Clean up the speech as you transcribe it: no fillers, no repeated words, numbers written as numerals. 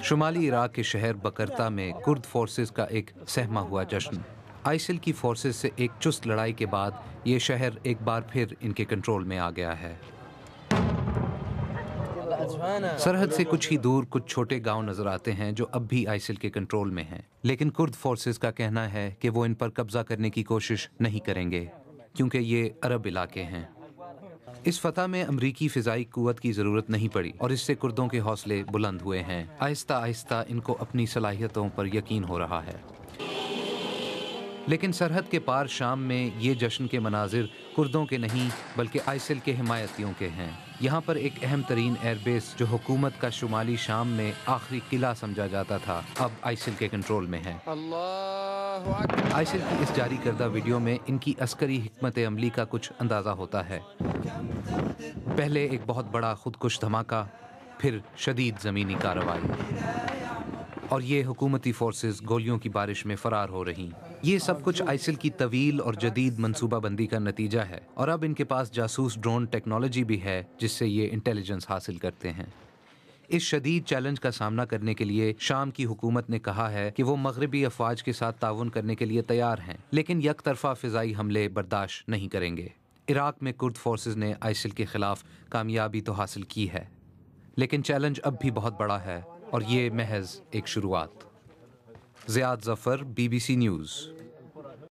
شمالی عراق کے شہر بکرتا میں کرد فورسز کا ایک سہما ہوا جشن۔ آئسل کی فورسز سے ایک چست لڑائی کے بعد یہ شہر ایک بار پھر ان کے کنٹرول میں آ گیا ہے۔ سرحد سے کچھ ہی دور کچھ چھوٹے گاؤں نظر آتے ہیں جو اب بھی آئسل کے کنٹرول میں ہیں، لیکن کرد فورسز کا کہنا ہے کہ وہ ان پر قبضہ کرنے کی کوشش نہیں کریں گے کیونکہ یہ عرب علاقے ہیں۔ اس فتح میں امریکی فضائی قوت کی ضرورت نہیں پڑی اور اس سے کردوں کے حوصلے بلند ہوئے ہیں۔ آہستہ آہستہ ان کو اپنی صلاحیتوں پر یقین ہو رہا ہے۔ لیکن سرحد کے پار شام میں یہ جشن کے مناظر کردوں کے نہیں بلکہ آئسل کے حمایتیوں کے ہیں۔ یہاں پر ایک اہم ترین ایئر بیس جو حکومت کا شمالی شام میں آخری قلعہ سمجھا جاتا تھا اب آئسل کے کنٹرول میں ہے۔ آئسل کی اس جاری کردہ ویڈیو میں ان کی عسکری حکمت عملی کا کچھ اندازہ ہوتا ہے۔ پہلے ایک بہت بڑا خودکش دھماکہ، پھر شدید زمینی کارروائی، اور یہ حکومتی فورسز گولیوں کی بارش میں فرار ہو رہی۔ یہ سب کچھ آئسل کی طویل اور جدید منصوبہ بندی کا نتیجہ ہے، اور اب ان کے پاس جاسوس ڈرون ٹیکنالوجی بھی ہے جس سے یہ انٹیلیجنس حاصل کرتے ہیں۔ اس شدید چیلنج کا سامنا کرنے کے لیے شام کی حکومت نے کہا ہے کہ وہ مغربی افواج کے ساتھ تعاون کرنے کے لیے تیار ہیں، لیکن یک طرفہ فضائی حملے برداشت نہیں کریں گے۔ عراق میں کرد فورسز نے آئسل کے خلاف کامیابی تو حاصل کی ہے، لیکن چیلنج اب بھی بہت بڑا ہے اور یہ محض ایک شروعات۔ زیاد ظفر، BBC نیوز۔